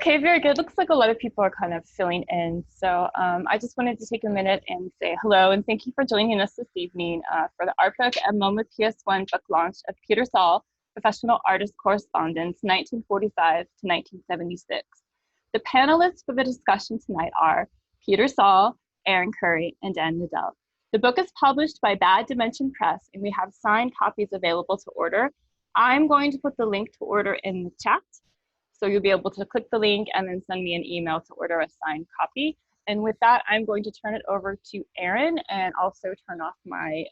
Okay, very good. Looks like a lot of people are kind of filling in. So I just wanted to take a minute and say hello and thank you for joining us this evening for the Artbook MoMA PS1 book launch of Peter Saul, Professional Artist Correspondence, 1945 to 1976. The panelists for the discussion tonight are Peter Saul, Aaron Curry, and Dan Nadel. The book is published by Bad Dimension Press, and we have signed copies available to order. I'm going to put the link to order in the chat. So you'll be able to click the link and then send me an email to order a signed copy. And with that, I'm going to turn it over to Aaron and also turn off my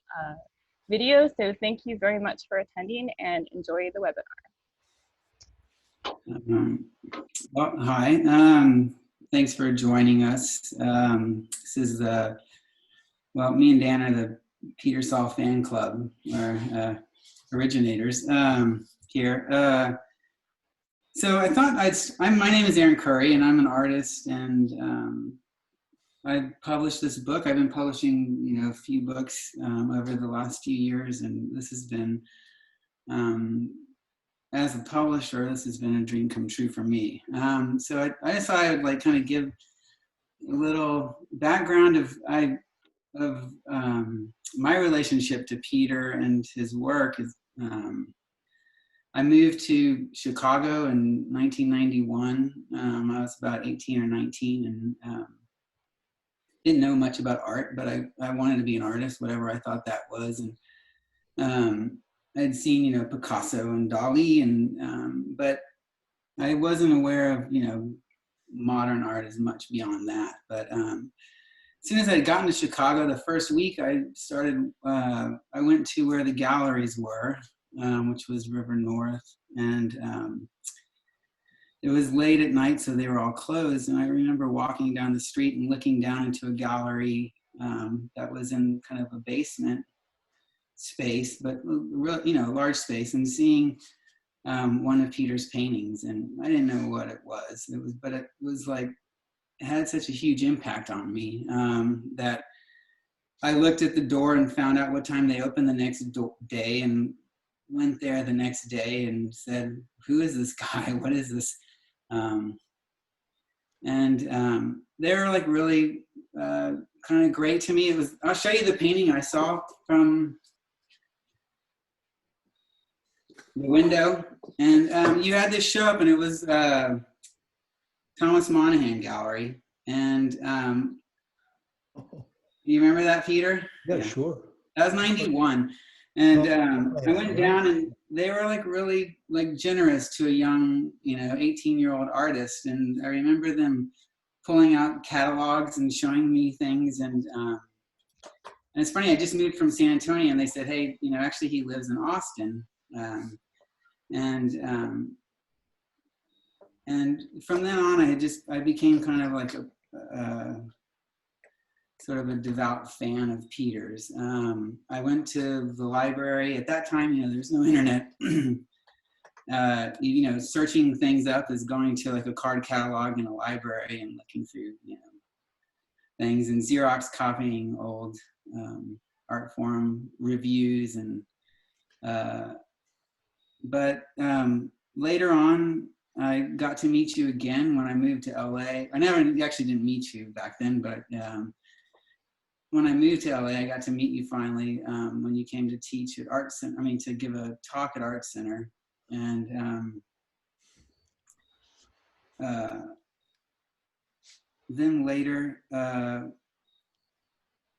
video. So thank you very much for attending and enjoy the webinar. Well, hi, thanks for joining us. This is well, me and Dan are the Peter Saul fan club, or originators here. So I thought my name is Aaron Curry, and I'm an artist, and I published this book. I've been publishing, a few books over the last few years, and this has been, as a publisher, this has been a dream come true for me. So I decided I would like kind of give a little background of my relationship to Peter and his work. I moved to Chicago in 1991. I was about 18 or 19 and didn't know much about art, but I wanted to be an artist, whatever I thought that was. And I'd seen, Picasso and Dali, and but I wasn't aware of, modern art as much beyond that. But as soon as I got into Chicago, the first week I started, I went to where the galleries were, which was River North, and it was late at night, so they were all closed. And I remember walking down the street and looking down into a gallery that was in kind of a basement space, but a large space, and seeing one of Peter's paintings. And I didn't know what it was. But it was like, it had such a huge impact on me that I looked at the door and found out what time they opened the next day, and went there the next day and said, "Who is this guy? What is this?" They were like really kind of great to me. I'll show you the painting I saw from the window, and you had this show up, and it was Thomas Monahan Gallery, and you remember that, Peter? Yeah, sure. That was 91. And I went down, and they were like really like generous to a young, 18-year-old artist. And I remember them pulling out catalogs and showing me things. And it's funny, I just moved from San Antonio, and they said, "Hey, actually he lives in Austin." And from then on, I became kind of like a sort of a devout fan of Peter's. I went to the library. At that time, there's no internet. Searching things up is going to like a card catalog in a library and looking through, things, and Xerox copying old art forum reviews. And but later on, I got to meet you again when I moved to LA. I actually didn't meet you back then, but when I moved to LA, I got to meet you finally when you came to teach at Art Center. To give a talk at Art Center, and then later,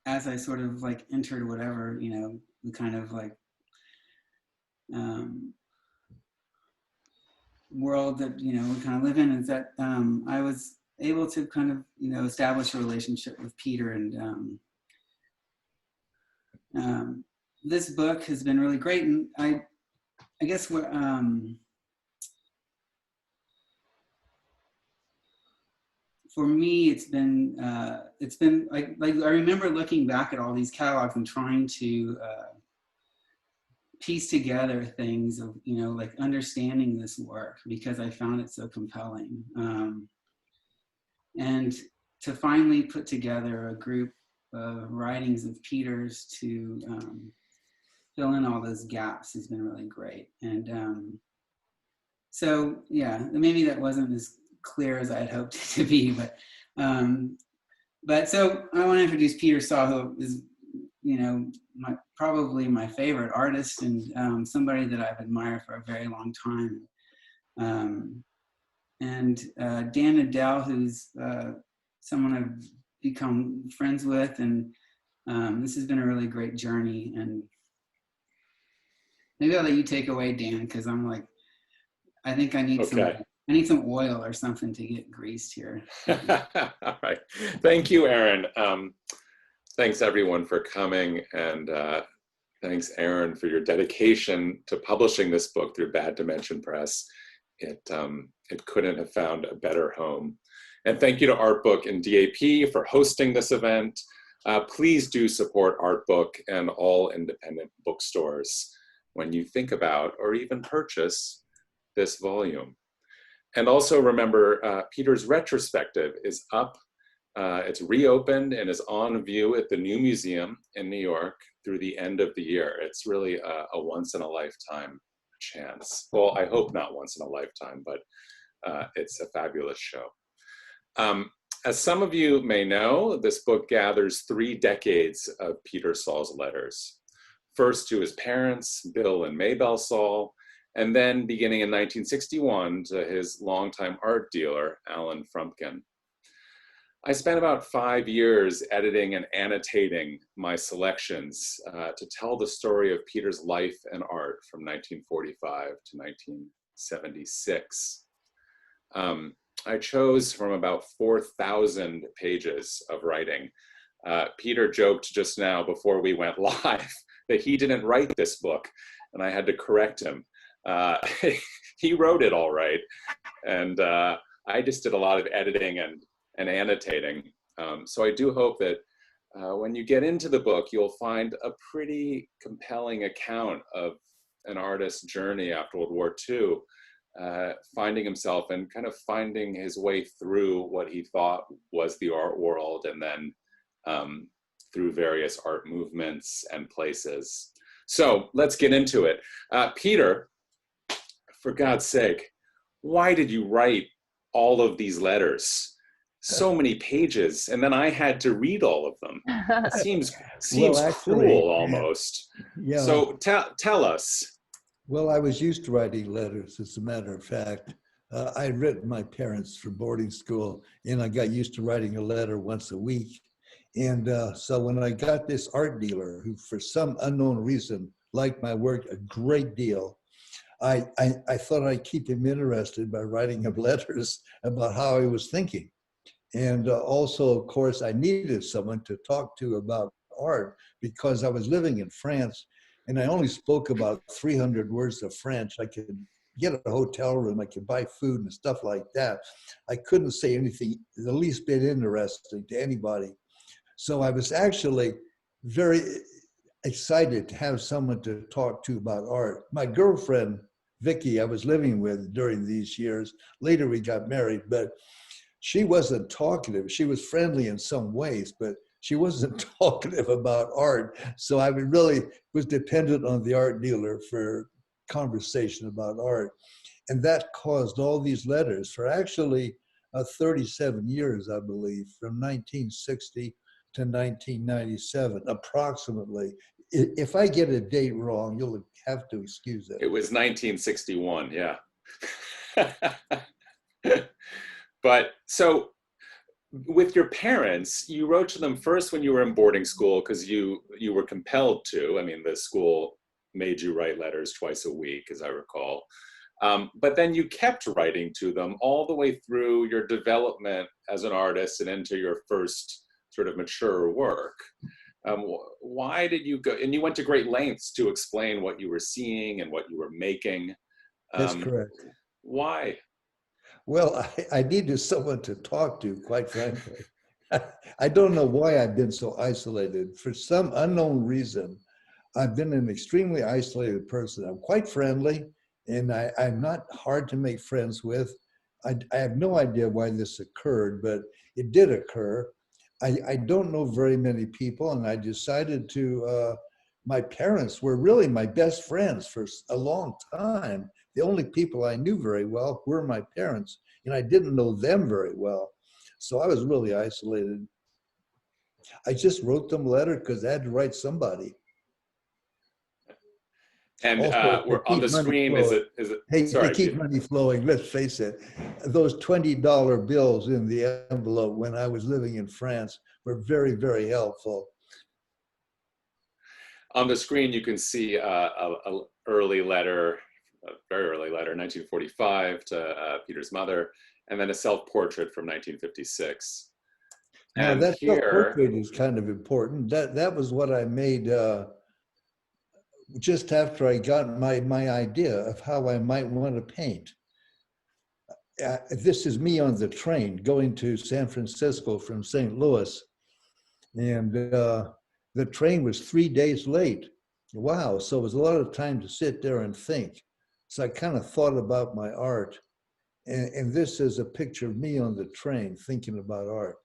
as I sort of like entered whatever, the kind of like world that we kind of live in, is that I was able to kind of establish a relationship with Peter, and this book has been really great. And I guess what for me, it's been like I remember looking back at all these catalogs and trying to piece together things of like understanding this work, because I found it so compelling, and to finally put together a group of writings of Peter's to fill in all those gaps has been really great. And so yeah, maybe that wasn't as clear as I had hoped it to be. But so I want to introduce Peter Saul, who is, probably my favorite artist and somebody that I've admired for a very long time. And Dan Nadel, who's someone I've become friends with, and this has been a really great journey. And maybe I'll let you take away, Dan, because I think I need some oil or something to get greased here. All right. Thank you, Aaron. Thanks everyone for coming, and thanks, Aaron, for your dedication to publishing this book through Bad Dimension Press. It couldn't have found a better home. And thank you to Artbook and D.A.P. for hosting this event. Please do support Artbook and all independent bookstores when you think about or even purchase this volume. And also remember, Peter's retrospective is up. It's reopened and is on view at the New Museum in New York through the end of the year. It's really a once-in-a-lifetime chance. Well, I hope not once in a lifetime, but it's a fabulous show. As some of you may know, this book gathers 3 decades of Peter Saul's letters. First to his parents, Bill and Maybelle Saul, and then beginning in 1961 to his longtime art dealer, Allan Frumkin. I spent about 5 years editing and annotating my selections to tell the story of Peter's life and art from 1945 to 1976. I chose from about 4,000 pages of writing. Peter joked just now before we went live that he didn't write this book, and I had to correct him. He wrote it all right, and I just did a lot of editing and annotating. So I do hope that when you get into the book, you'll find a pretty compelling account of an artist's journey after World War II, finding himself and kind of finding his way through what he thought was the art world, and then through various art movements and places. So let's get into it. Peter, for God's sake, why did you write all of these letters? So many pages, and then I had to read all of them. It seems well, actually, cruel almost. Yeah. So tell us. Well, I was used to writing letters, as a matter of fact. I had written my parents for boarding school, and I got used to writing a letter once a week. And so when I got this art dealer, who for some unknown reason liked my work a great deal, I thought I'd keep him interested by writing him letters about how I was thinking. And also, of course, I needed someone to talk to about art because I was living in France and I only spoke about 300 words of French. I could get a hotel room, I could buy food and stuff like that. I couldn't say anything the least bit interesting to anybody. So I was actually very excited to have someone to talk to about art. My girlfriend, Vicky, I was living with during these years. Later we got married, but she wasn't talkative. She was friendly in some ways, but she wasn't talkative about art. So I really was dependent on the art dealer for conversation about art. And that caused all these letters for actually 37 years, I believe, from 1960 to 1997, approximately. If I get a date wrong, you'll have to excuse it. It was 1961, yeah. But so with your parents, you wrote to them first when you were in boarding school because you were compelled to. I mean, the school made you write letters twice a week, as I recall. But then you kept writing to them all the way through your development as an artist and into your first sort of mature work. Why did you go? And you went to great lengths to explain what you were seeing and what you were making. That's correct. Why? Well, I needed someone to talk to, quite frankly. I don't know why I've been so isolated. For some unknown reason, I've been an extremely isolated person. I'm quite friendly, and I'm not hard to make friends with. I have no idea why this occurred, but it did occur. I don't know very many people, and I decided to, my parents were really my best friends for a long time. The only people I knew very well were my parents, and I didn't know them very well. So I was really isolated. I just wrote them a letter because I had to write somebody. And Also, we're on the screen, is it, hey, sorry, they keep Peter. money flowing, let's face it. Those $20 bills in the envelope when I was living in France were very, very helpful. On the screen, you can see a early letter, a very early letter, 1945 to Peter's mother, and then a self-portrait from 1956. Now And that here, self-portrait is kind of important. That was what I made just after I got my idea of how I might want to paint. This is me on the train going to San Francisco from St. Louis, and the train was 3 days late. Wow, so it was a lot of time to sit there and think. So I kind of thought about my art, and this is a picture of me on the train thinking about art.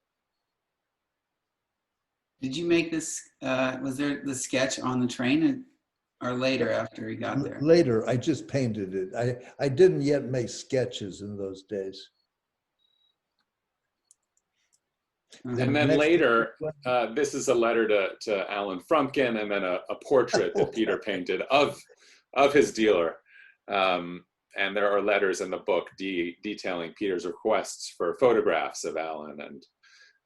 Did you make this, was there the sketch on the train or later after he got there? Later, I just painted it. I didn't yet make sketches in those days. and then later, this is a letter to Allan Frumkin, and then a portrait that Peter painted of his dealer. And there are letters in the book detailing Peter's requests for photographs of Allan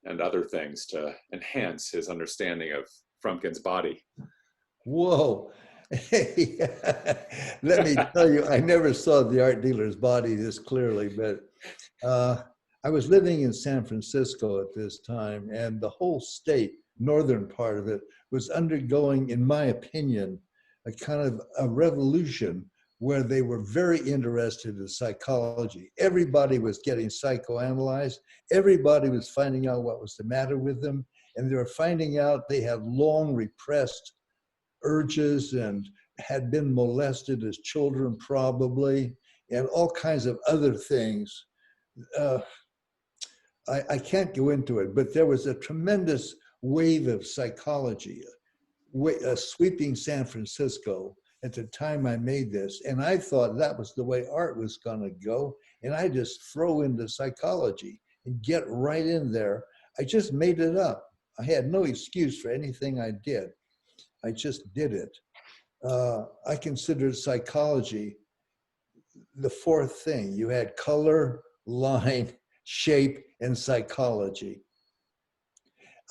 and other things to enhance his understanding of Frumkin's body. Whoa. Let me tell you, I never saw the art dealer's body this clearly, but I was living in San Francisco at this time, and the whole state, northern part of it, was undergoing, in my opinion, a kind of a revolution where they were very interested in psychology. Everybody was getting psychoanalyzed. Everybody was finding out what was the matter with them. And they were finding out they had long repressed urges and had been molested as children probably, and all kinds of other things. I can't go into it, but there was a tremendous wave of psychology sweeping San Francisco at the time I made this. And I thought that was the way art was gonna go. And I just throw into psychology and get right in there. I just made it up. I had no excuse for anything I did. I just did it. I considered psychology the fourth thing. You had color, line, shape, and psychology.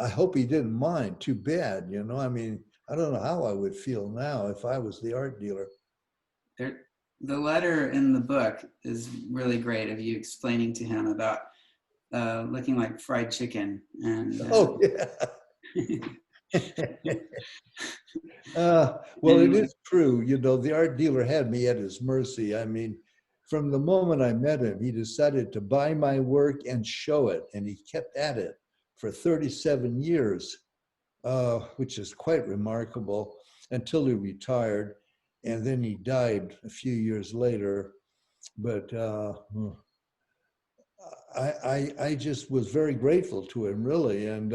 I hope he didn't mind. Too bad, you know. I mean, I don't know how I would feel now if I was the art dealer. The letter in the book is really great of you explaining to him about looking like fried chicken. And oh, yeah. Well, it is true. You know, the art dealer had me at his mercy. I mean, from the moment I met him, he decided to buy my work and show it. And he kept at it for 37 years, which is quite remarkable, until he retired. And then he died a few years later. But I just was very grateful to him, really. And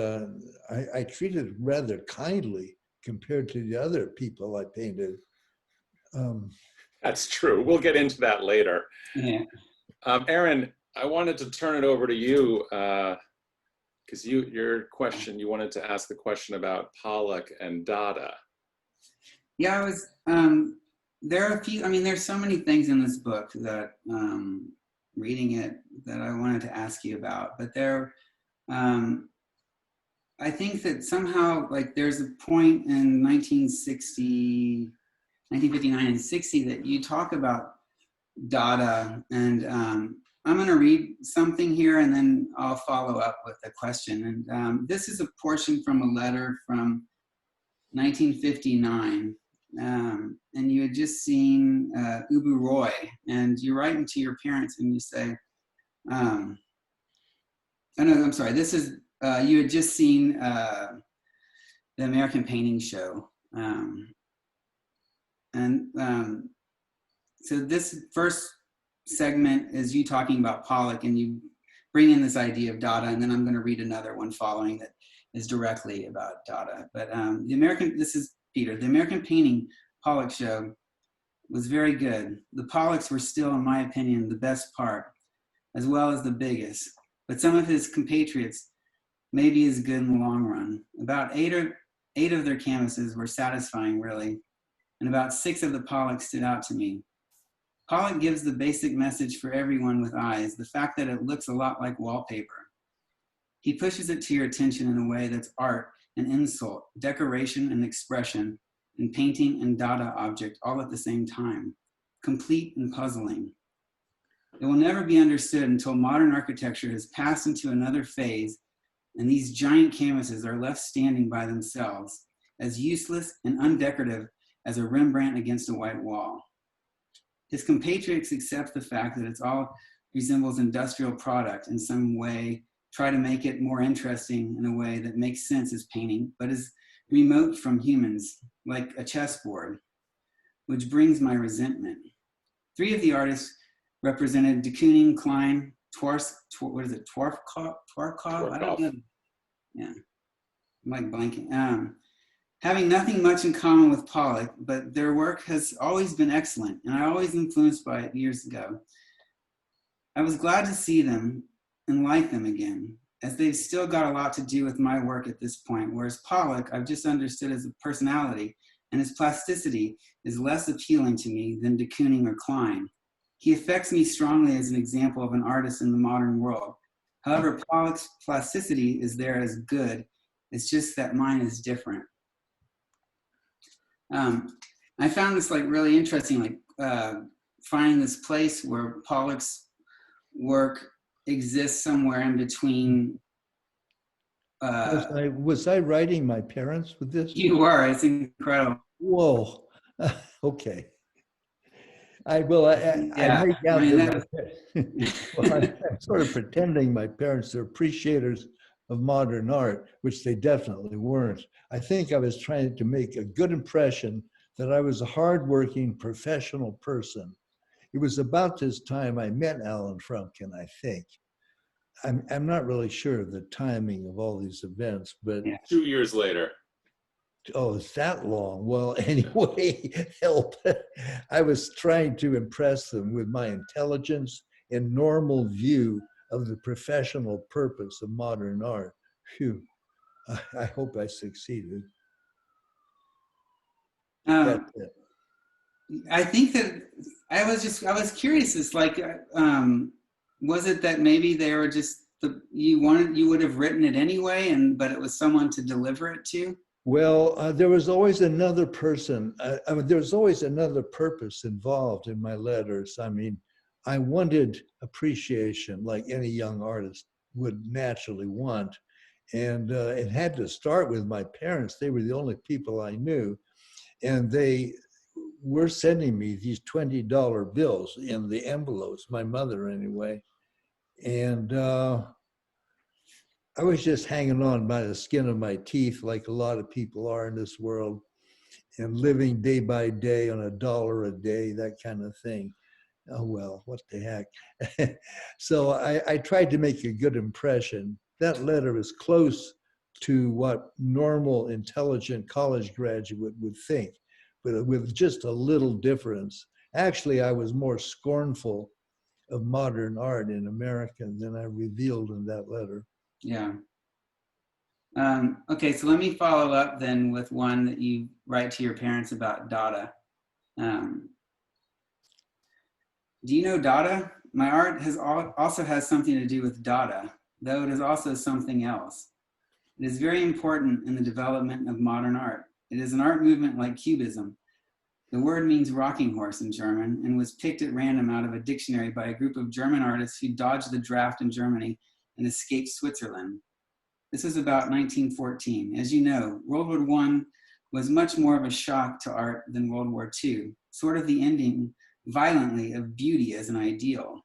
I treated him rather kindly compared to the other people I painted. That's true. We'll get into that later. Yeah. Aaron, I wanted to turn it over to you because your question, you wanted to ask the question about Pollock and Dada. Yeah, I was, there are a few, I mean, there's so many things in this book that, reading it, that I wanted to ask you about, but there, I think that somehow, like, there's a point in 1959 and 60 that you talk about Dada, and I'm going to read something here and then I'll follow up with a question. And this is a portion from a letter from 1959, and you had just seen Ubu Roy, and you're writing to your parents and you say, oh no, I'm sorry, this is, you had just seen the American Painting Show. So this first segment is you talking about Pollock, and you bring in this idea of Dada, and then I'm going to read another one following that is directly about Dada. But this is Peter, the American Painting Pollock Show was very good. The Pollocks were still, in my opinion, the best part, as well as the biggest. But some of his compatriots may be as good in the long run. About eight of their canvases were satisfying, really, and about 6 of the Pollocks stood out to me. Pollock gives the basic message for everyone with eyes, the fact that it looks a lot like wallpaper. He pushes it to your attention in a way that's art and insult, decoration and expression, and painting and Dada object all at the same time, complete and puzzling. It will never be understood until modern architecture has passed into another phase and these giant canvases are left standing by themselves, as useless and undecorative as a Rembrandt against a white wall. His compatriots accept the fact that it all resembles industrial product in some way, try to make it more interesting in a way that makes sense as painting, but is remote from humans, like a chessboard, which brings my resentment. 3 of the artists represented de Kooning, Klein, Twarkov? I don't know. Yeah, I'm like blanking. Having nothing much in common with Pollock, but their work has always been excellent, and I always influenced by it years ago. I was glad to see them and like them again, as they've still got a lot to do with my work at this point, whereas Pollock I've just understood as a personality, and his plasticity is less appealing to me than de Kooning or Klein. He affects me strongly as an example of an artist in the modern world. However, Pollock's plasticity is there as good, it's just that mine is different. I found this like really interesting, like finding this place where Pollock's work exists somewhere in between. Was I writing my parents with this? You were, it's incredible. Whoa, okay. I make out I'm sort of pretending my parents are appreciators of modern art, which they definitely weren't. I think I was trying to make a good impression that I was a hardworking professional person. It was about this time I met Allan Frumkin, I think. I'm not really sure of the timing of all these events, but 2 years later. Oh, it's that long. Well, anyway, help. I was trying to impress them with my intelligence and normal view of the professional purpose of modern art. Phew, I hope I succeeded. I think that I was curious. It's like, was it that maybe they were just, you would have written it anyway, but it was someone to deliver it to? Well, there was always another person. There was always another purpose involved in my letters. I mean, I wanted appreciation like any young artist would naturally want. And it had to start with my parents. They were the only people I knew. And they were sending me these $20 bills in the envelopes, my mother anyway. And I was just hanging on by the skin of my teeth like a lot of people are in this world and living day by day on $1 a day, that kind of thing. Oh, well, what the heck. So I tried to make a good impression. That letter is close to what normal, intelligent college graduate would think, but with just a little difference. Actually, I was more scornful of modern art in America than I revealed in that letter. Yeah. Okay, so let me follow up then with one that you write to your parents about Dada. Do you know Dada? My art also has something to do with Dada, though it is also something else. It is very important in the development of modern art. It is an art movement like Cubism. The word means rocking horse in German and was picked at random out of a dictionary by a group of German artists who dodged the draft in Germany and escaped Switzerland. This was about 1914. As you know, World War I was much more of a shock to art than World War II, sort of the ending violently of beauty as an ideal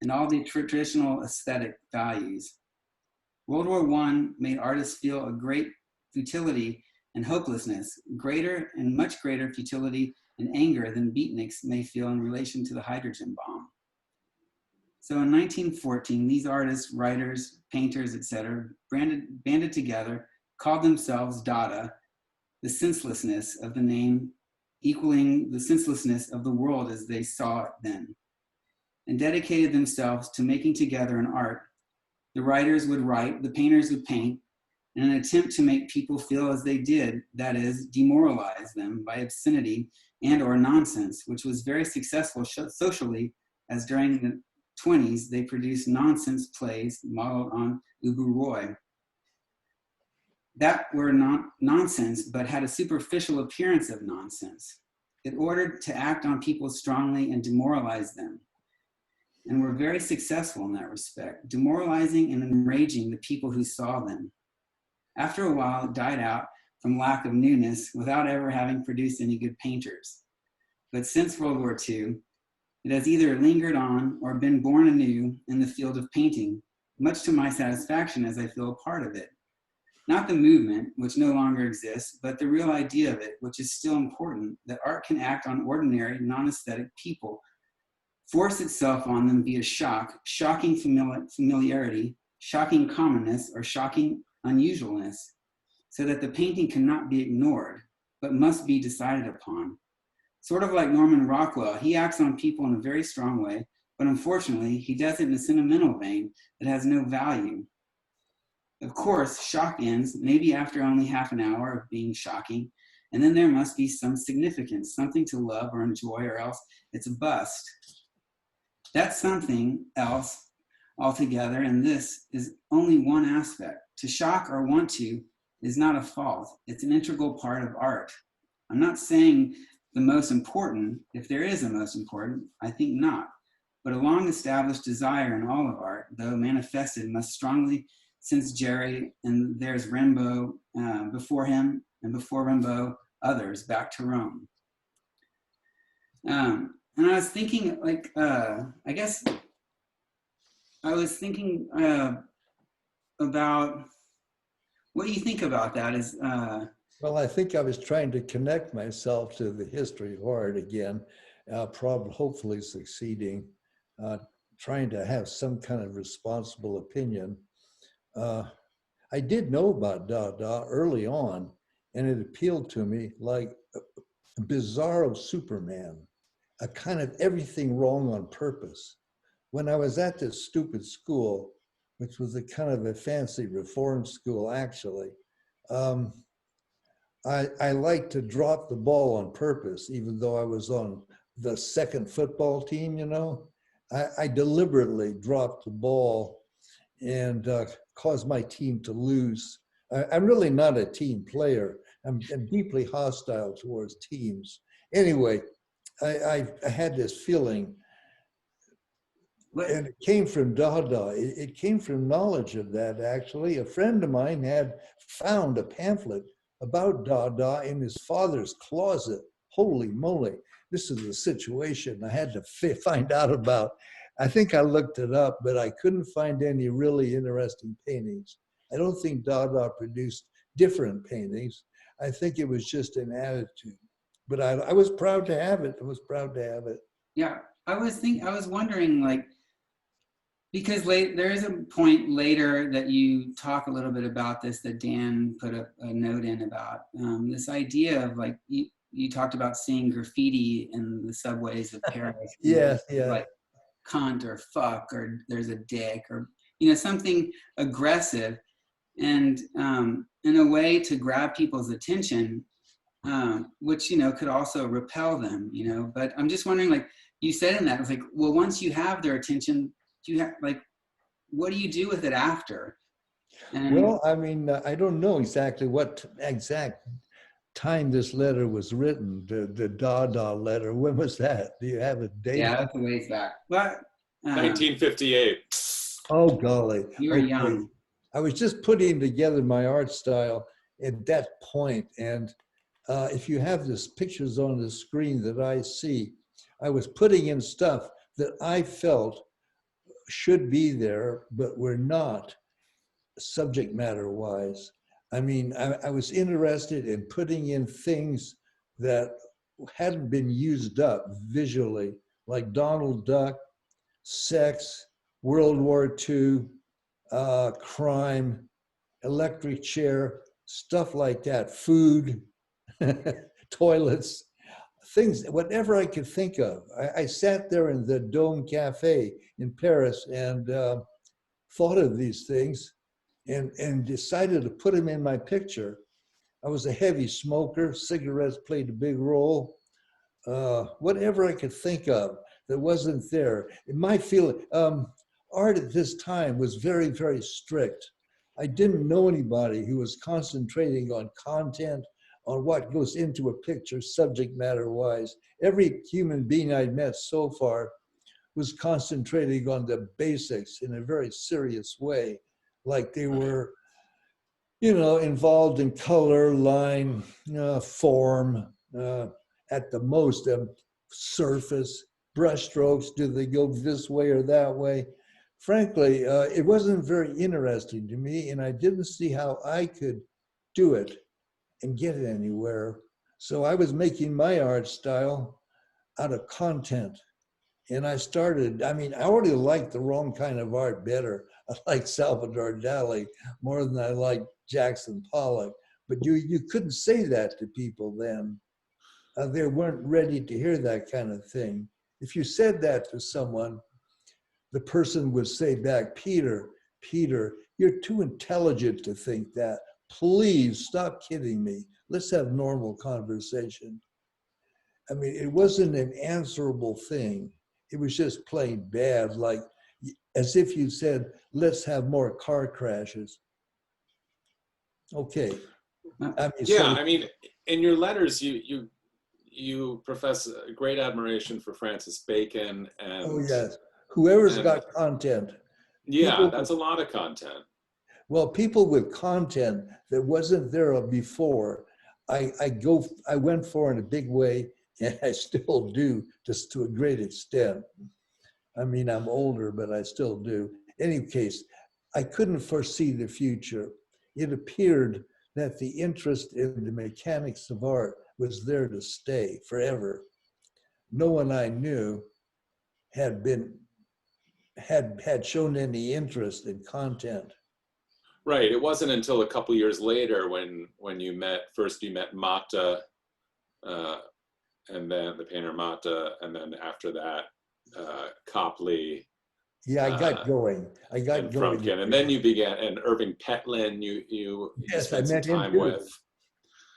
and all the traditional aesthetic values. World War I made artists feel a great futility and hopelessness, greater and much greater futility and anger than beatniks may feel in relation to the hydrogen bomb. So in 1914, these artists, writers, painters, etc., banded together, called themselves Dada, the senselessness of the name equaling the senselessness of the world as they saw it then, and dedicated themselves to making together an art. The writers would write, the painters would paint, in an attempt to make people feel as they did, that is, demoralize them by obscenity and or nonsense, which was very successful socially, as during the 1920s they produced nonsense plays modeled on Ubu Roy that were not nonsense but had a superficial appearance of nonsense. It ordered to act on people strongly and demoralize them, and were very successful in that respect, demoralizing and enraging the people who saw them. After a while, it died out from lack of newness without ever having produced any good painters. But since World War II, it has either lingered on or been born anew in the field of painting, much to my satisfaction as I feel a part of it. Not the movement, which no longer exists, but the real idea of it, which is still important, that art can act on ordinary, non-aesthetic people, force itself on them via shock, shocking familiarity, shocking commonness, or shocking unusualness, so that the painting cannot be ignored, but must be decided upon. Sort of like Norman Rockwell, he acts on people in a very strong way, but unfortunately, he does it in a sentimental vein that has no value. Of course, shock ends, maybe after only half an hour of being shocking, and then there must be some significance, something to love or enjoy, or else it's a bust. That's something else altogether, and this is only one aspect. To shock or want to is not a fault. It's an integral part of art. I'm not saying the most important. If there is a most important, I think not. But a long-established desire in all of art, though manifested most strongly since Jerry, and there's Rimbaud before him, and before Rimbaud, others, back to Rome. And I was thinking, like, I guess I was thinking about what do you think about that? Is well, I think I was trying to connect myself to the history of art again, probably hopefully succeeding, trying to have some kind of responsible opinion. I did know about Dada early on, and it appealed to me like a bizarro Superman, a kind of everything wrong on purpose. When I was at this stupid school, which was a kind of a fancy reform school, actually, I liked to drop the ball on purpose, even though I was on the second football team, you know. I deliberately dropped the ball and caused my team to lose. I'm really not a team player. I'm deeply hostile towards teams. Anyway, I had this feeling, and it came from Dada. It came from knowledge of that, actually. A friend of mine had found a pamphlet about Dada in his father's closet. Holy moly, this is a situation I had to find out about. I think I looked it up, but I couldn't find any really interesting paintings. I don't think Dada produced different paintings. I think it was just an attitude. But I was proud to have it. I was proud to have it. Yeah, I was wondering, like, because there is a point later that you talk a little bit about this, that Dan put a note in about this idea of, like, you talked about seeing graffiti in the subways of Paris. Yeah. Like cunt or fuck, or there's a dick, or, you know, something aggressive, and in a way to grab people's attention, which, you know, could also repel them, you know. But I'm just wondering, like you said in that, it's like, well, once you have their attention, do you have, like, what do you do with it after? And well, I mean, I don't know exactly what exact time this letter was written, the Dada letter. When was that? Do you have a date? Yeah, that's a ways back. But 1958. Oh, golly. You were young. I was just putting together my art style at that point. And if you have these pictures on the screen that I see, I was putting in stuff that I felt should be there, but were not subject matter wise. I mean, I was interested in putting in things that hadn't been used up visually, like Donald Duck, sex, World War II, crime, electric chair, stuff like that, food, toilets. things, whatever I could think of. I sat there in the Dome Cafe in Paris and thought of these things and decided to put them in my picture. I was a heavy smoker. Cigarettes played a big role. Whatever I could think of that wasn't there. In my feeling, art at this time was very, very strict. I didn't know anybody who was concentrating on content, on what goes into a picture, subject matter wise. Every human being I'd met so far was concentrating on the basics in a very serious way, like they were, you know, involved in color, line, form, at the most, surface, brushstrokes. Do they go this way or that way? Frankly, it wasn't very interesting to me, and I didn't see how I could do it and get it anywhere. So I was making my art style out of content. And I started, I mean, I already liked the wrong kind of art better. I liked Salvador Dali more than I liked Jackson Pollock. But you couldn't say that to people then. They weren't ready to hear that kind of thing. If you said that to someone, the person would say back, Peter, you're too intelligent to think that. Please stop kidding me. Let's have normal conversation. I mean, it wasn't an answerable thing. It was just plain bad, like as if you said, let's have more car crashes. Okay. I mean, in your letters, you profess a great admiration for Francis Bacon and oh yes, whoever's got content. Yeah, that's a lot of content. Well, people with content that wasn't there before, I went for in a big way, and I still do, just to a great extent. I mean, I'm older, but I still do. In any case, I couldn't foresee the future. It appeared that the interest in the mechanics of art was there to stay forever. No one I knew had shown any interest in content. Right. It wasn't until a couple years later when you met Mata, and then the painter Mata, and then after that, Copley. Yeah, I got going. And Frumkin, and then you began, and Irving Petlin. You spent some time with.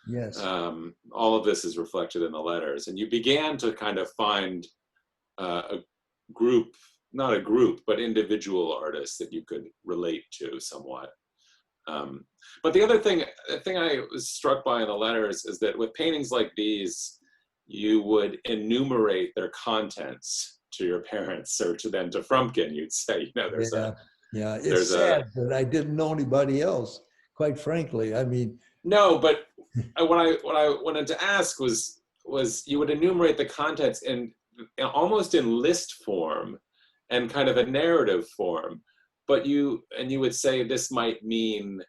Yes. All of this is reflected in the letters, and you began to kind of find a group, not a group, but individual artists that you could relate to somewhat. But the other thing I was struck by in the letters is that with paintings like these, you would enumerate their contents to your parents, or to Frumkin. You'd say, there's it's sad that I didn't know anybody else, quite frankly. I mean, no, but what I wanted to ask was you would enumerate the contents in almost in list form and kind of a narrative form, but you would say this might mean,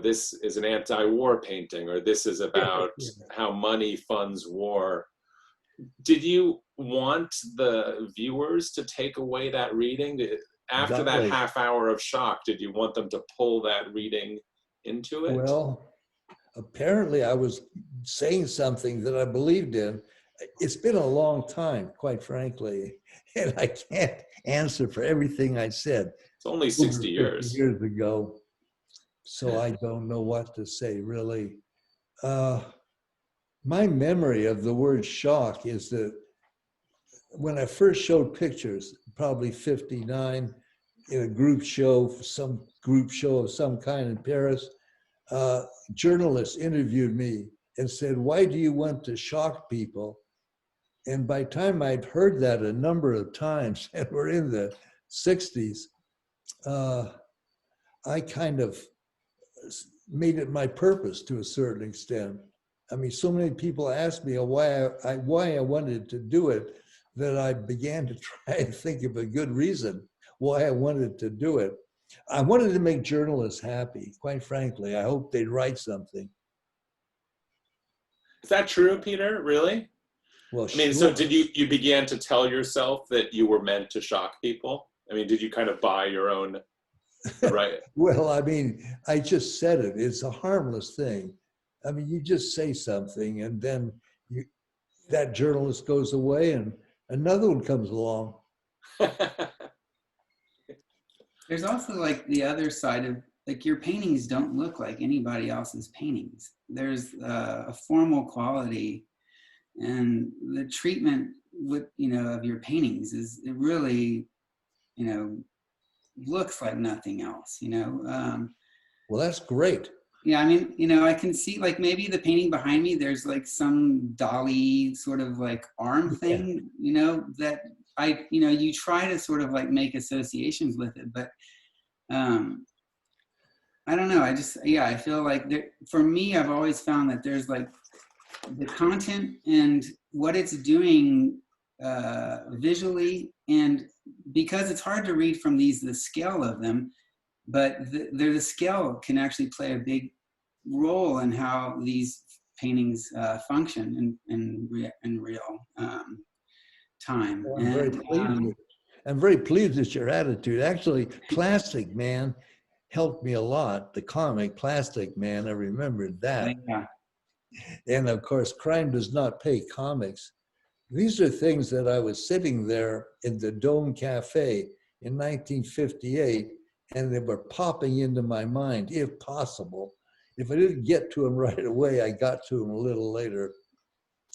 this is an anti-war painting, or this is about how money funds war. Did you want the viewers to take away that reading? After that half hour of shock, did you want them to pull that reading into it? Well, apparently I was saying something that I believed in. It's been a long time, quite frankly, and I can't answer for everything I said. It's only 60 years ago, so I don't know what to say, really. My memory of the word shock is that when I first showed pictures, probably 59, in a group show of some kind in Paris, journalists interviewed me and said, "Why do you want to shock people?" And by the time I'd heard that a number of times, and we're in the 60s, I kind of made it my purpose to a certain extent. I mean, so many people asked me why I wanted to do it, that I began to try and think of a good reason why I wanted to do it. I wanted to make journalists happy, quite frankly. I hope they'd write something. Is that true, Peter? Really? Well, I mean, sure. so did you began to tell yourself that you were meant to shock people? I mean, did you kind of buy your own, right? Well, I mean, I just said it. It's a harmless thing. I mean, you just say something, and then that journalist goes away and another one comes along. There's also like the other side of, like, your paintings don't look like anybody else's paintings. There's a formal quality, and the treatment with, of your paintings it really, looks like nothing else, Well, that's great. Yeah, I mean, I can see, like, maybe the painting behind me, there's like some dolly sort of like arm thing, that you try to sort of like make associations with it, but I don't know. I feel like for me, I've always found that there's like the content and what it's doing visually, and because it's hard to read from the scale of them, but the scale can actually play a big role in how these paintings function in real time. Well, I'm very pleased with your attitude. Actually, Plastic Man helped me a lot. The comic Plastic Man, I remembered that. Yeah. And of course, Crime Does Not Pay comics. These are things that I was sitting there in the Dome Cafe in 1958, and they were popping into my mind, if possible. If I didn't get to them right away, I got to them a little later.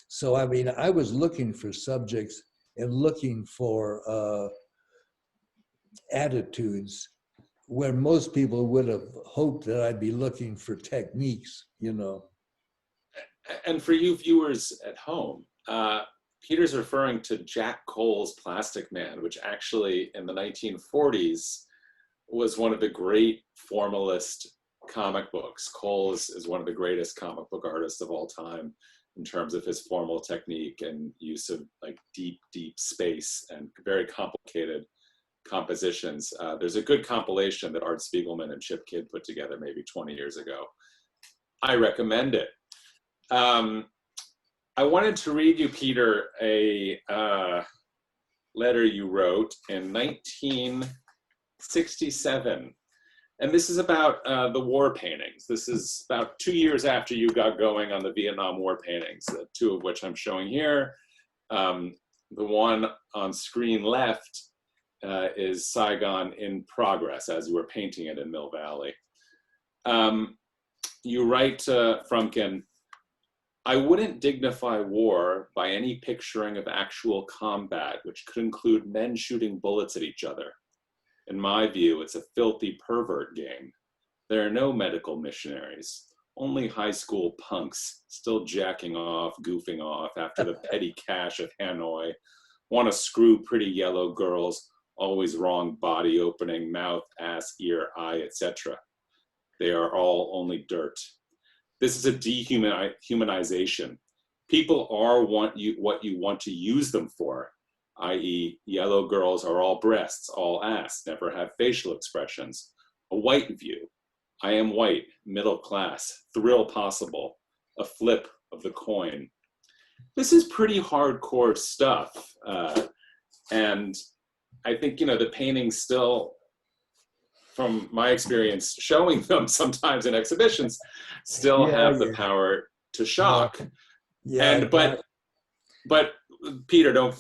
So, I mean, I was looking for subjects and looking for attitudes where most people would have hoped that I'd be looking for techniques, And for you viewers at home, Peter's referring to Jack Cole's Plastic Man, which actually in the 1940s was one of the great formalist comic books. Cole is one of the greatest comic book artists of all time in terms of his formal technique and use of like deep space and very complicated compositions. There's a good compilation that Art Spiegelman and Chip Kidd put together maybe 20 years ago. I recommend it. I wanted to read you, Peter, a letter you wrote in 1967. And this is about the war paintings. This is about 2 years after you got going on the Vietnam War paintings, two of which I'm showing here. The one on screen left is Saigon in progress as you were painting it in Mill Valley. You write to Frumkin, I wouldn't dignify war by any picturing of actual combat, which could include men shooting bullets at each other. In my view, it's a filthy pervert game. There are no medical missionaries, only high school punks still jacking off, goofing off after the petty cash of Hanoi, want to screw pretty yellow girls, always wrong body opening, mouth, ass, ear, eye, etc. They are all only dirt. This is a dehumanization. People are what you want to use them for, i.e. yellow girls are all breasts, all ass, never have facial expressions. A white view. I am white, middle class, thrill possible, a flip of the coin. This is pretty hardcore stuff. And I think, the paintings still, from my experience showing them sometimes in exhibitions, still have the power to shock. And but Peter, don't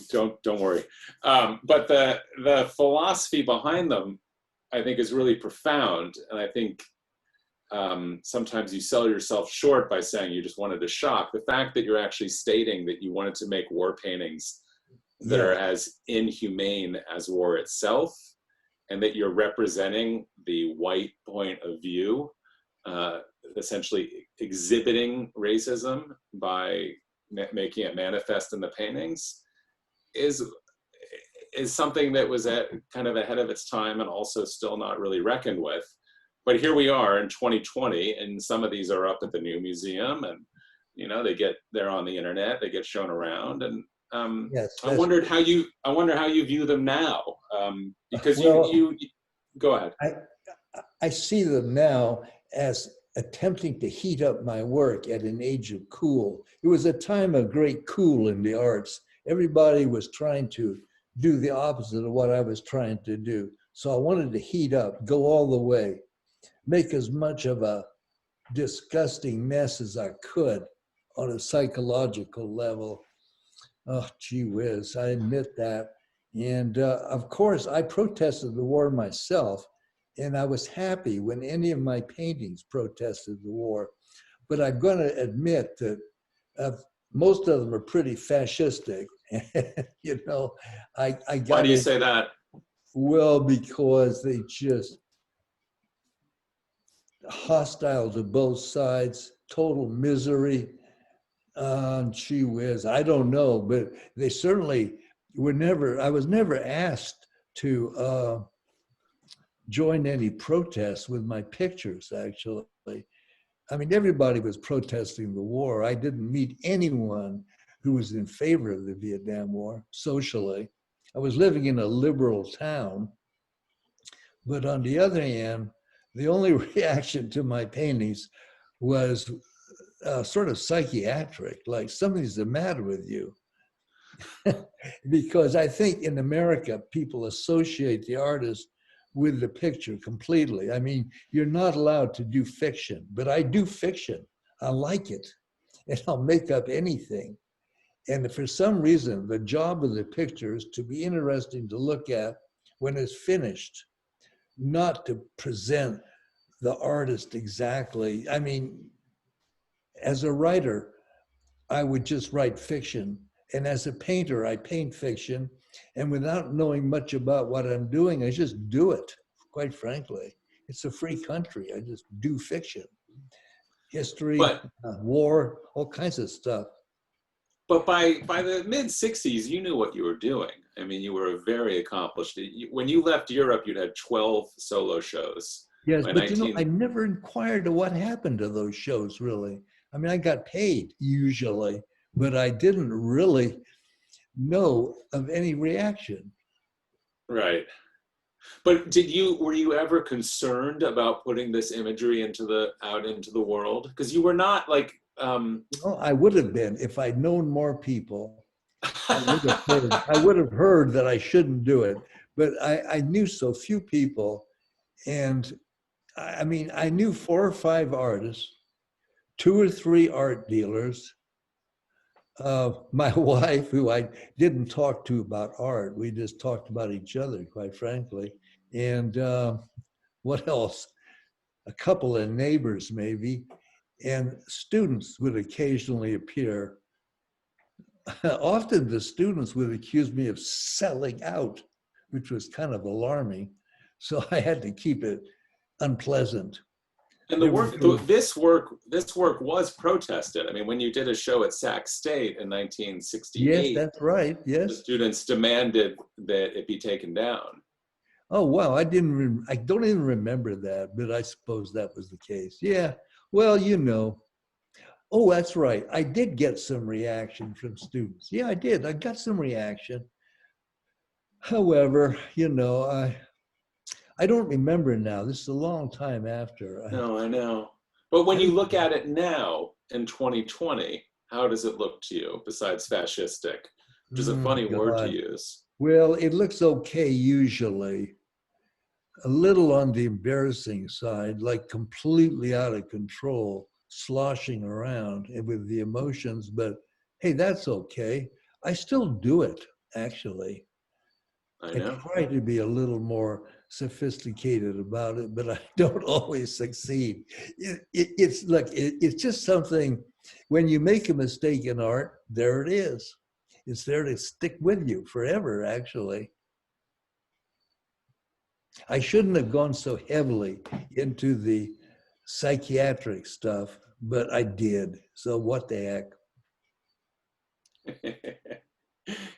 worry. But the philosophy behind them, I think, is really profound. And I think sometimes you sell yourself short by saying you just wanted to shock. The fact that you're actually stating that you wanted to make war paintings that are as inhumane as war itself, and that you're representing the white point of view, essentially exhibiting racism by making it manifest in the paintings, is something that was kind of ahead of its time and also still not really reckoned with. But here we are in 2020, and some of these are up at the New Museum, and they're on the internet, they get shown around, and I wonder how you view them now, because you go ahead. I see them now as attempting to heat up my work at an age of cool. It was a time of great cool in the arts. Everybody was trying to do the opposite of what I was trying to do. So I wanted to heat up, go all the way, make as much of a disgusting mess as I could on a psychological level. Oh, gee whiz, I admit that. And of course, I protested the war myself, and I was happy when any of my paintings protested the war. But I'm going to admit that uh, most of them are pretty fascistic. You know, I Why got do you it. say that? Well, because they just hostile to both sides, total misery. Gee whiz, I don't know, but they certainly were never, I was never asked to join any protests with my pictures, actually. I mean, everybody was protesting the war. I didn't meet anyone who was in favor of the Vietnam War socially. I was living in a liberal town, but on the other hand, the only reaction to my paintings was sort of psychiatric, like something's the matter with you. Because I think in America, people associate the artist with the picture completely. I mean, you're not allowed to do fiction, but I do fiction. I like it, and I'll make up anything. And for some reason, the job of the picture is to be interesting to look at when it's finished, not to present the artist exactly. I mean, as a writer, I would just write fiction. And as a painter, I paint fiction. And without knowing much about what I'm doing, I just do it, quite frankly. It's a free country. I just do fiction, history, But war, all kinds of stuff. but by the mid 60s, you knew what you were doing. I mean, you were very accomplished. When you left Europe, you'd had 12 solo shows. Yes, By but you know, 19, I never inquired to what happened to those shows, really. I mean, I got paid usually, but I didn't really know of any reaction. right. But were you ever concerned about putting this imagery out into the world? Because you were not like, Well, I would have been if I'd known more people. I would have heard that I shouldn't do it, but I knew so few people, and I mean, I knew 4 or 5 artists, 2 or 3 art dealers. My wife, who I didn't talk to about art, we just talked about each other, quite frankly. And what else? A couple of neighbors, maybe, and students would occasionally appear. Often the students would accuse me of selling out, which was kind of alarming. So I had to keep it unpleasant. and They were doing, this work was protested. I mean, when you did a show at Sac State in yes, 1968, that's right. the Yes. students demanded that it be taken down. Oh, wow. I don't even remember that, but I suppose that was the case. Yeah. Well, you know. Oh, that's right. I did get some reaction from students. Yeah, I did. I got some reaction. However, you know, I don't remember now. This is a long time after. No, I know. But when I you don't, look at it now in 2020, how does it look to you besides fascistic, which is a funny word to God. use? Well, it looks okay usually. A little on the embarrassing side, like completely out of control, sloshing around with the emotions. But hey, that's okay. I still do it, actually. I I know. try to be a little more sophisticated about it, but I don't always succeed. It's just something. When you make a mistake in art, there it is. It's there to stick with you forever. Actually, I shouldn't have gone so heavily into the psychiatric stuff, but I did. So what the heck?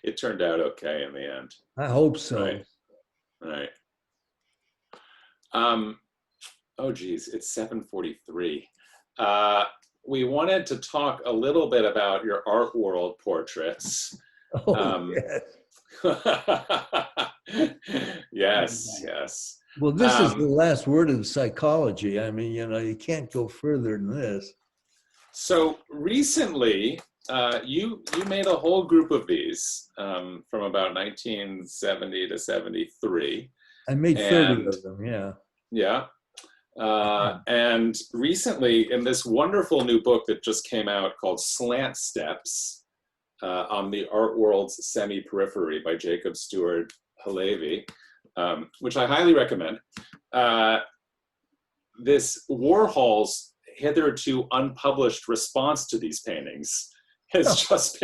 It turned out okay in the end. I hope so. Right, right. Oh geez, it's 7:43. We wanted to talk a little bit about your art world portraits. Oh, Um, yes. yes, yes. Well, this is the last word in psychology. I mean, you know, you can't go further than this. So recently, you made a whole group of these from about 1970 to 73. I made 30 And of them, yeah. yeah. And recently, in this wonderful new book that just came out called Slant Steps, on the art world's semi-periphery by Jacob Stuart Halevi, which I highly recommend. This Warhol's hitherto unpublished response to these paintings has just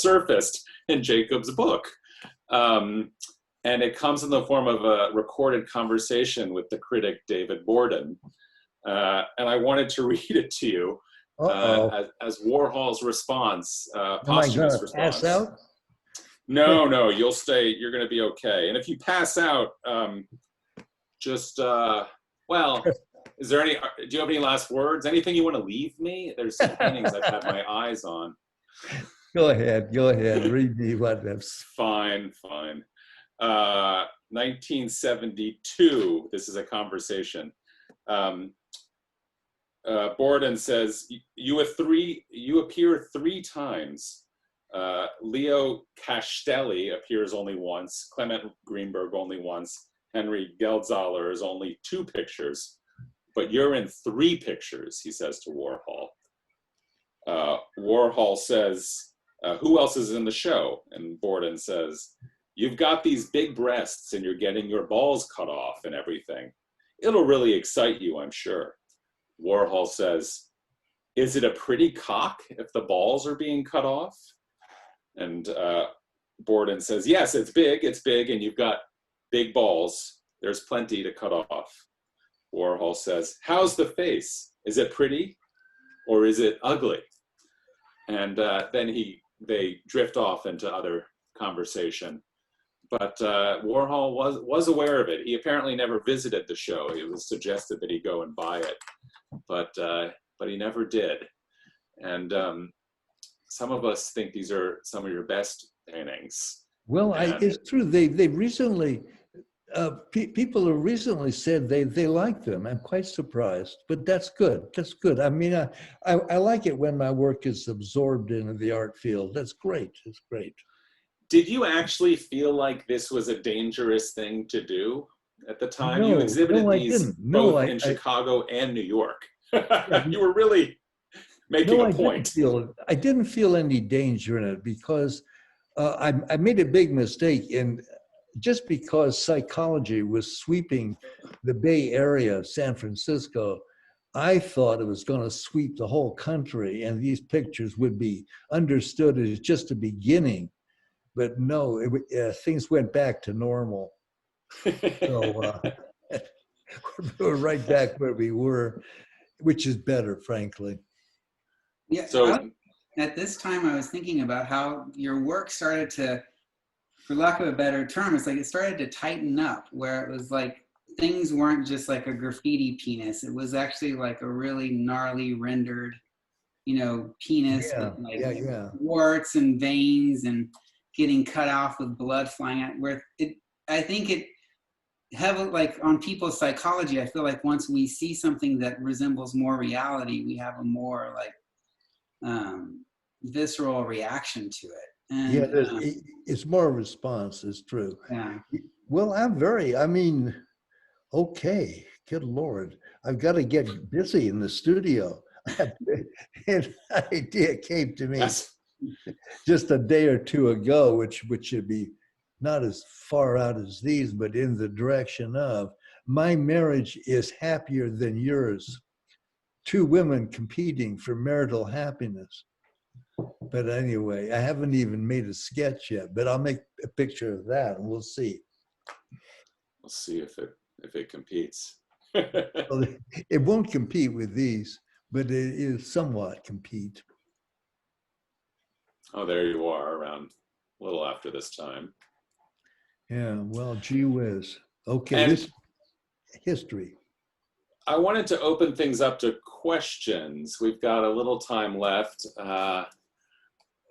surfaced in Jacob's book. And it comes in the form of a recorded conversation with the critic David Borden. And I wanted to read it to you as Warhol's response, posthumous response. Pass out? No, you'll stay, you're gonna be okay. And if you pass out, well, is there any, do you have any last words? Anything you want to leave me? There's some paintings I've had my eyes on. Go ahead, read me what that's. Fine. 1972, this is a conversation. Borden says, you appear 3 times. Leo Castelli appears only once, Clement Greenberg only once, Henry Geldzahler is only 2 pictures, but you're in 3 pictures, he says to Warhol. Warhol says, who else is in the show? And Borden says, you've got these big breasts and you're getting your balls cut off and everything. It'll really excite you, I'm sure. Warhol says, is it a pretty cock if the balls are being cut off? And Borden says, yes, it's big, and you've got big balls. There's plenty to cut off. Warhol says, how's the face? Is it pretty or is it ugly? And then they drift off into other conversation. But Warhol was aware of it. He apparently never visited the show. It was suggested that he go and buy it, but he never did. And some of us think these are some of your best paintings. Well, it's true. They recently, people have recently said they like them. I'm quite surprised, but that's good. That's good. I mean, I like it when my work is absorbed into the art field. That's great. It's great. Did you actually feel like this was a dangerous thing to do at the time? No, you exhibited these both in Chicago and New York. You were really making a point. I didn't feel any danger in it because I made a big mistake in just because psychology was sweeping the Bay Area, San Francisco. I thought it was going to sweep the whole country and these pictures would be understood as just a beginning. But no, things went back to normal. So we're right back where we were, which is better, frankly. Yeah. So at this time, I was thinking about how your work started to, for lack of a better term, it's like it started to tighten up, where it was like things weren't just like a graffiti penis. It was actually like a really gnarly rendered, penis with like warts and veins and getting cut off with blood flying out. Where I think it heavily, like on people's psychology, I feel like once we see something that resembles more reality, we have a more like visceral reaction to it. And, it's more a response. It's true. Yeah. Well, okay, good Lord. I've got to get busy in the studio. An idea came to me just a day or 2 ago, which should be not as far out as these, but in the direction of, my marriage is happier than yours. 2 women competing for marital happiness. But anyway, I haven't even made a sketch yet, but I'll make a picture of that and we'll see. We'll see if it competes. Well, it won't compete with these, but it is somewhat compete. Oh, there you are, around a little after this time. Yeah, well, gee whiz. Okay, this history. I wanted to open things up to questions. We've got a little time left.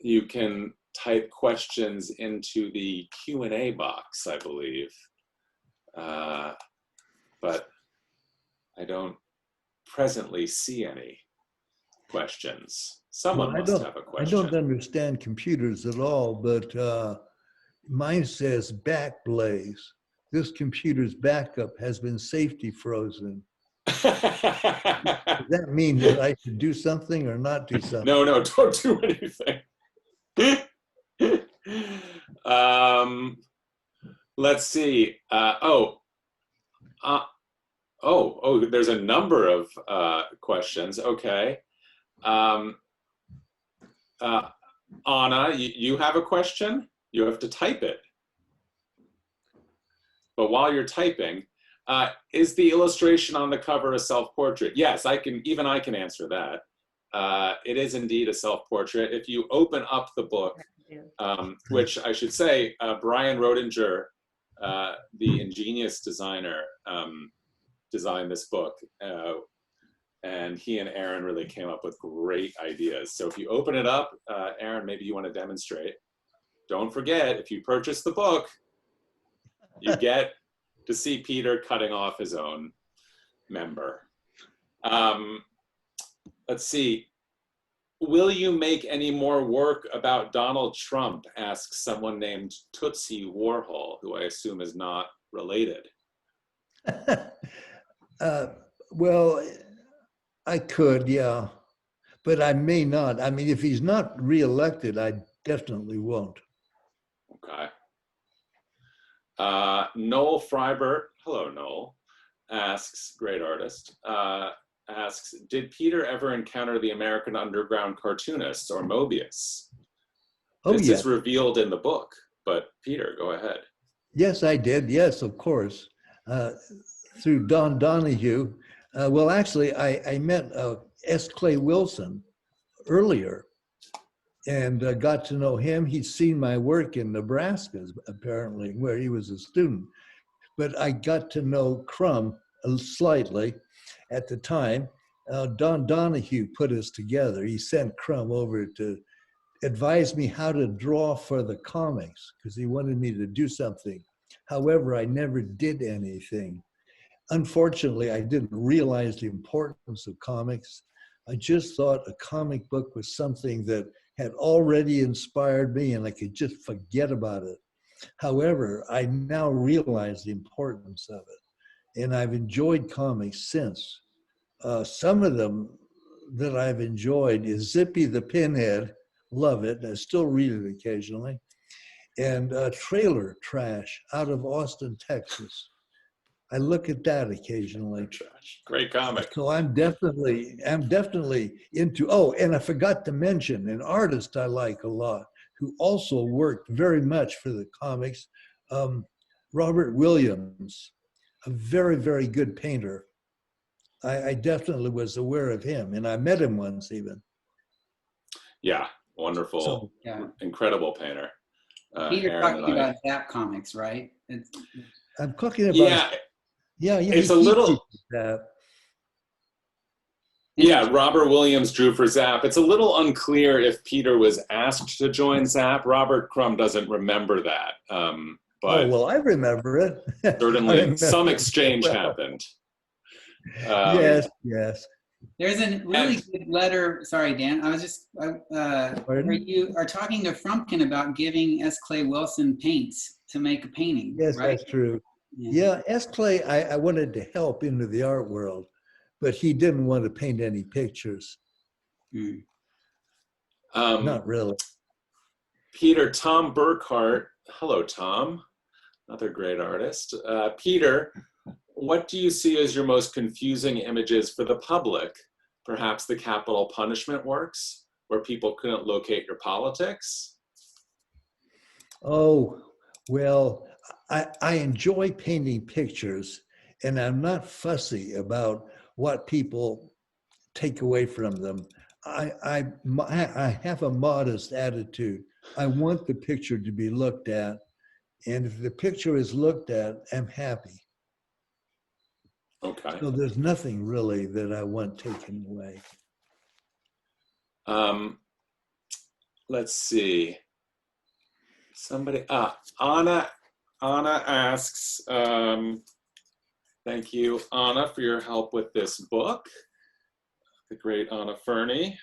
You can type questions into the Q&A box, I believe. But I don't presently see any questions. Someone must have a question. I don't understand computers at all, but mine says backblaze. This computer's backup has been safety frozen. Does that mean that I should do something or not do something? No, don't do anything. let's see. There's a number of questions. Okay. Anna, you have a question? You have to type it. But while you're typing, is the illustration on the cover a self-portrait? Yes, I can answer that. It is indeed a self-portrait. If you open up the book, which I should say, Brian Rodinger, the ingenious designer, designed this book. And he and Aaron really came up with great ideas. So if you open it up, Aaron, maybe you want to demonstrate. Don't forget, if you purchase the book, you get to see Peter cutting off his own member. Let's see. Will you make any more work about Donald Trump? Asks someone named Tootsie Warhol, who I assume is not related. Well, I could, yeah, but I may not. I mean, if he's not reelected, I definitely won't. Okay. Noel Frybert, hello Noel, asks, great artist, asks, did Peter ever encounter the American underground cartoonists or Mobius? Oh, this yeah. is revealed in the book, but Peter, go ahead. Yes, I did. Yes, of course. Through Don Donahue. Well, actually, I met S. Clay Wilson earlier and got to know him. He'd seen my work in Nebraska, apparently, where he was a student. But I got to know Crumb slightly at the time. Don Donahue put us together. He sent Crumb over to advise me how to draw for the comics because he wanted me to do something. However, I never did anything. Unfortunately, I didn't realize the importance of comics. I just thought a comic book was something that had already inspired me and I could just forget about it. However, I now realize the importance of it. And I've enjoyed comics since. Some of them that I've enjoyed is Zippy the Pinhead, love it, I still read it occasionally, and Trailer Trash out of Austin, Texas. I look at that occasionally. Great comic. So I'm definitely into, oh, and I forgot to mention an artist I like a lot who also worked very much for the comics, Robert Williams, a very, very good painter. I definitely was aware of him and I met him once even. Yeah, wonderful, So, yeah. Incredible painter. You're talking about D.A.P comics, right? I'm talking about, yeah, it's a little, yeah, Robert Williams drew for Zap. It's a little unclear if Peter was asked to join Zap. Robert Crumb doesn't remember that. But oh, well, I remember it. Certainly some exchange happened. Yes, yes. There's a really good letter. Sorry, Dan. I was just where you are talking to Frumkin about giving S. Clay Wilson paints to make a painting. Yes, right? that's true. Yeah, S. Clay, I wanted to help into the art world, but he didn't want to paint any pictures. Not really. Peter, Tom Burkhart. Hello, Tom. Another great artist. Peter, what do you see as your most confusing images for the public? Perhaps the capital punishment works, where people couldn't locate your politics? Oh, well, I enjoy painting pictures, and I'm not fussy about what people take away from them. I have a modest attitude. I want the picture to be looked at, and if the picture is looked at, I'm happy. Okay. So there's nothing really that I want taken away. Let's see. Somebody, Anna asks, thank you, Anna, for your help with this book. The great Anna Fernie.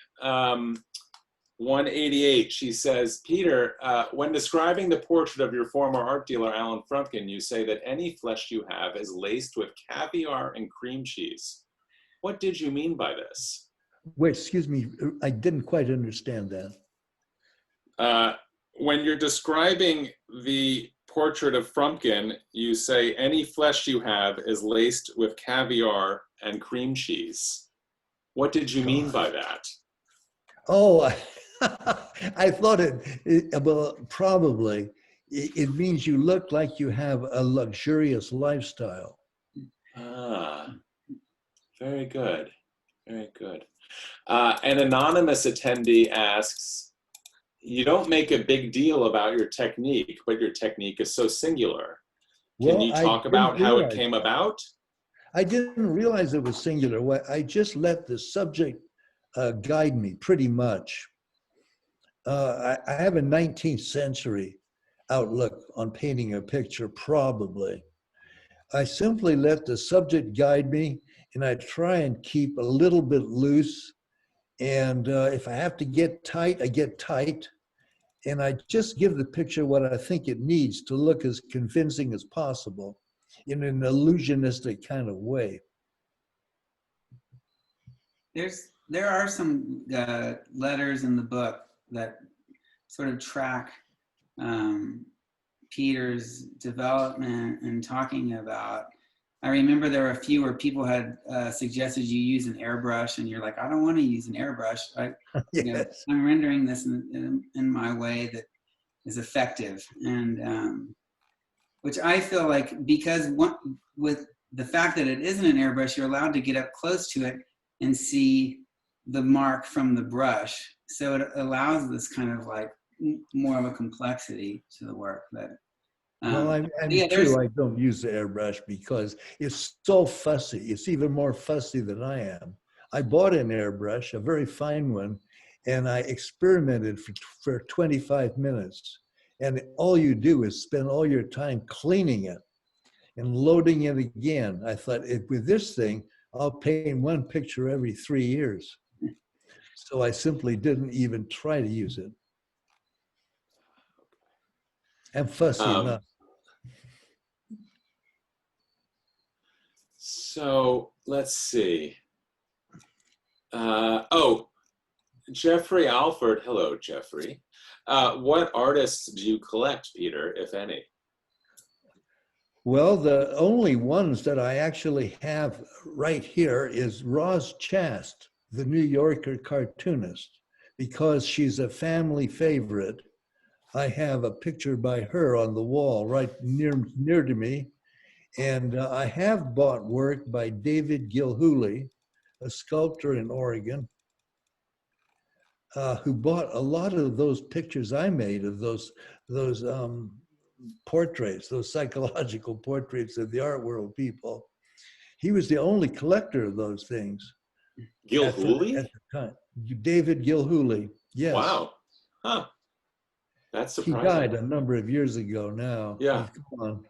188, she says, Peter, when describing the portrait of your former art dealer, Allan Frumkin, you say that any flesh you have is laced with caviar and cream cheese. What did you mean by this? Wait, excuse me, I didn't quite understand that. When you're describing the portrait of Frumkin, you say, any flesh you have is laced with caviar and cream cheese. What did you mean by that? Oh, I thought well, probably it means you look like you have a luxurious lifestyle. Ah, very good, very good. An anonymous attendee asks, you don't make a big deal about your technique, but your technique is so singular. Can Well, you talk about how it came that. about? I didn't realize it was singular. I just let the subject guide me pretty much. I have a 19th century outlook on painting a picture, probably. I simply let the subject guide me, and I try and keep a little bit loose. And if I have to get tight, I get tight. And I just give the picture what I think it needs to look as convincing as possible in an illusionistic kind of way. There are some letters in the book that sort of track Peter's development and talking about. I remember there were a few where people had suggested you use an airbrush, and you're like, I don't want to use an airbrush. Yes. I'm rendering this in my way that is effective, and which I feel like, because with the fact that it isn't an airbrush, you're allowed to get up close to it and see the mark from the brush. So it allows this kind of like more of a complexity to the work. That Well, I'm true. I don't use the airbrush because it's so fussy. It's even more fussy than I am. I bought an airbrush, a very fine one, and I experimented for 25 minutes. And all you do is spend all your time cleaning it and loading it again. I thought, with this thing, I'll paint one picture every 3 years. So I simply didn't even try to use it. I'm fussy enough. So let's see. Jeffrey Alford. Hello, Jeffrey. What artists do you collect, Peter, if any? Well, the only ones that I actually have right here is Roz Chast, the New Yorker cartoonist, because she's a family favorite. I have a picture by her on the wall right near to me. And I have bought work by David Gilhooly, a sculptor in Oregon, who bought a lot of those pictures I made of those portraits, those psychological portraits of the art world people. He was the only collector of those things. Gilhooly? At the time. David Gilhooly, yes. Wow. Huh. That's surprising. He died a number of years ago now. Yeah. He's gone.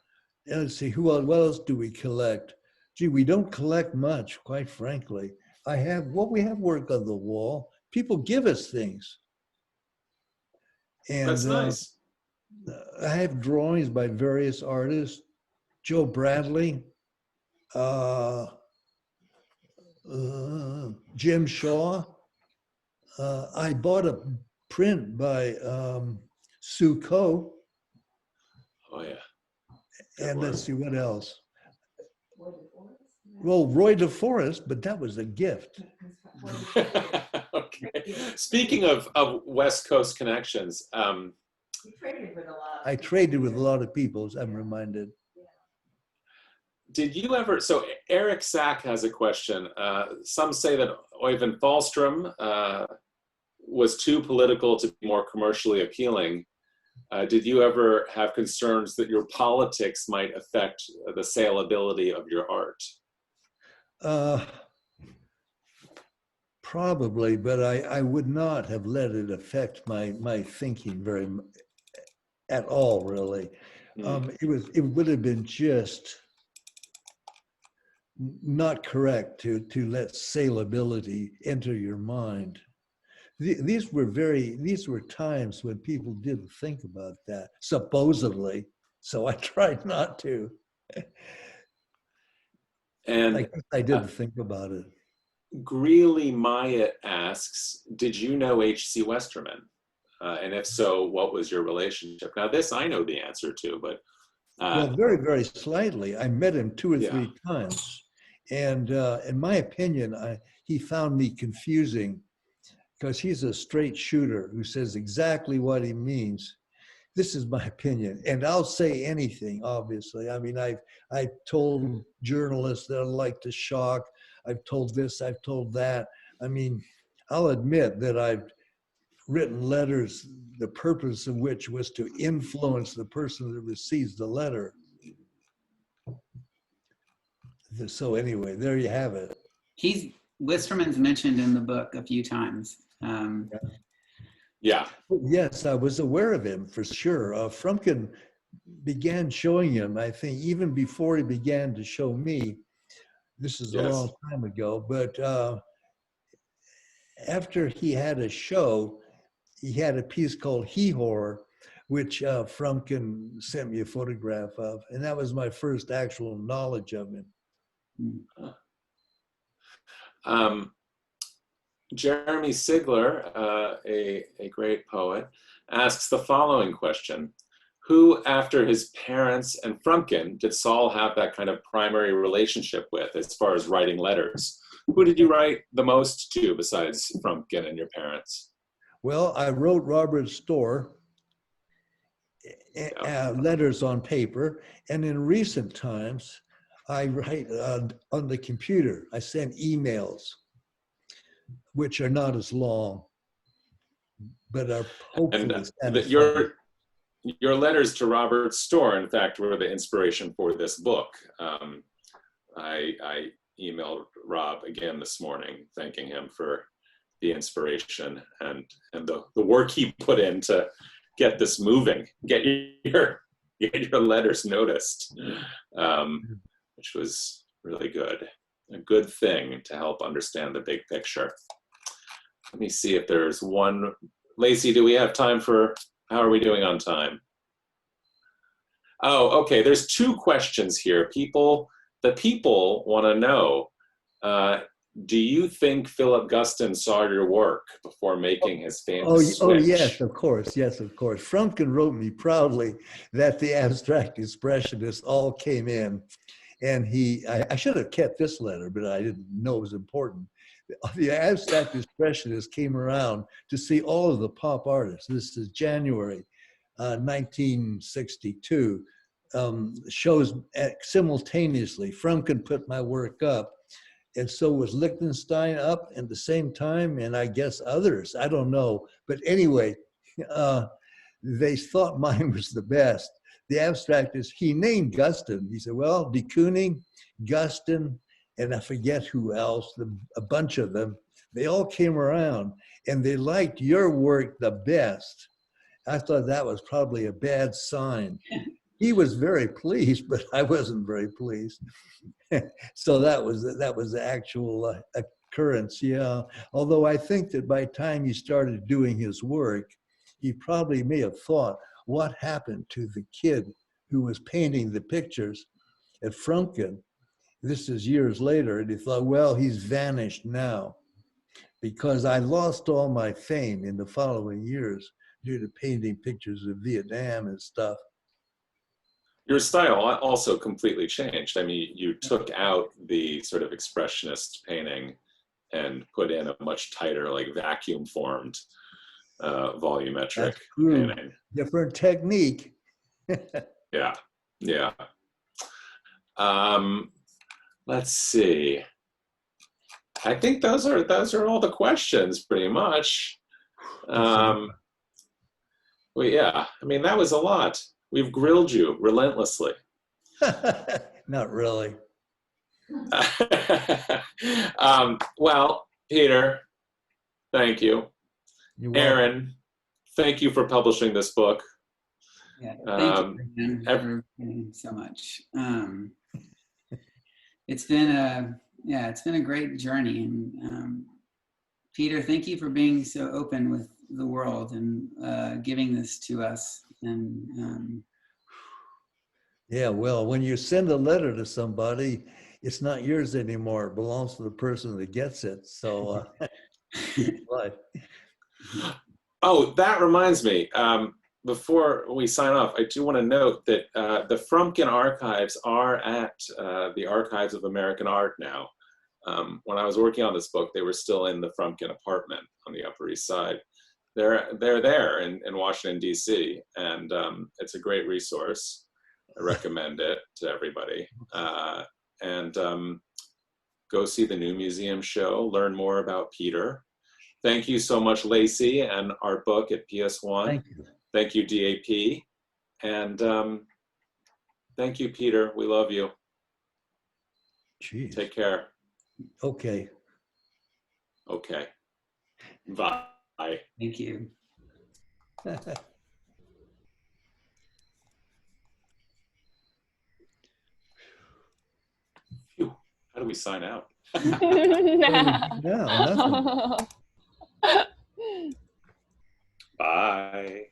And let's see, what else do we collect? Gee, we don't collect much, quite frankly. We have work on the wall. People give us things. And that's nice. I have drawings by various artists. Joe Bradley, Jim Shaw. I bought a print by Sue Coe. Oh, yeah. And let's see, what else? Well, Roy DeForest, but that was a gift. Okay. Speaking of West Coast connections, you traded with a lot. I traded with a lot of people, as I'm reminded. Did you ever, so Eric Sack has a question. Some say that Oyvind Fahlstrom was too political to be more commercially appealing. Did you ever have concerns that your politics might affect the saleability of your art? Probably, but I would not have let it affect my thinking very at all, really. It would have been just not correct to let saleability enter your mind. These were times when people didn't think about that, supposedly. So I tried not to. And I guess I didn't think about it. Greeley Myatt asks, did you know H.C. Westerman? And if so, what was your relationship? Now, this I know the answer to, but well, very, very slightly. I met him 2 or Yeah. 3 times, and in my opinion, he found me confusing because he's a straight shooter who says exactly what he means. This is my opinion, and I'll say anything. Obviously, I mean, I've told journalists that I like to shock. I've told this. I've told that. I mean, I'll admit that I've written letters, the purpose of which was to influence the person that receives the letter. So anyway, there you have it. Wisterman's mentioned in the book a few times. yeah. Yes, I was aware of him for sure. Frumkin began showing him, I think, even before he began to show me. This is a Yes. long time ago, but after he had a show, he had a piece called He Horror, which Frumkin sent me a photograph of, and that was my first actual knowledge of him. Jeremy Sigler, a great poet, asks the following question. Who, after his parents and Frumkin, did Saul have that kind of primary relationship with as far as writing letters? Who did you write the most to besides Frumkin and your parents? Well, I wrote Robert Storr letters on paper, and in recent times, I write on the computer. I send emails, which are not as long, but are hopefully satisfying. Your letters to Robert Storr, in fact, were the inspiration for this book. I emailed Rob again this morning, thanking him for the inspiration and the work he put in to get this moving, get your letters noticed, which was really good. A good thing to help understand the big picture. Let me see if there's one. Lacey, do we have time for, how are we doing on time? Oh, okay, there's 2 questions here. The people want to know, do you think Philip Guston saw your work before making his famous switch? Oh, yes, of course. Yes, of course. Frumkin wrote me proudly that the abstract expressionists all came in. And I should have kept this letter, but I didn't know it was important. The abstract expressionists came around to see all of the pop artists. This is January 1962. Shows simultaneously. Frumkin put my work up, and so was Lichtenstein up at the same time, and I guess others. I don't know. But anyway, they thought mine was the best. The abstract is, he named Guston. He said, well, de Kooning, Guston, and I forget who else, a bunch of them. They all came around, and they liked your work the best. I thought that was probably a bad sign. He was very pleased, but I wasn't very pleased. So that was the actual occurrence, yeah. Although I think that by the time he started doing his work, he probably may have thought, what happened to the kid who was painting the pictures at Frumkin? This is years later, and he thought, well, he's vanished now, because I lost all my fame in the following years due to painting pictures of Vietnam and stuff. Your style also completely changed. I mean, you took out the sort of expressionist painting and put in a much tighter, like vacuum formed, volumetric painting. Different technique. Yeah, yeah. Let's see. I think those are all the questions, pretty much. Well, yeah. I mean, that was a lot. We've grilled you relentlessly. Not really. Well, Peter, thank you. You're welcome. Aaron, thank you for publishing this book. Yeah, thank you again for so much. It's been a great journey, and Peter, thank you for being so open with the world and giving this to us. And yeah, well, when you send a letter to somebody, it's not yours anymore. It belongs to the person that gets it. So, life. Oh, that reminds me. Before we sign off, I do want to note that the Frumkin archives are at the Archives of American Art now. When I was working on this book, they were still in the Frumkin apartment on the Upper East Side. They're there in Washington, D.C., and it's a great resource. I recommend it to everybody. And go see the new museum show, learn more about Peter. Thank you so much, Lacey and Artbook at PS1. Thank you. Thank you, D.A.P. And thank you, Peter. We love you. Jeez. Take care. Okay. Okay. Bye. Thank you. Phew. How do we sign out? No, nothing. Bye.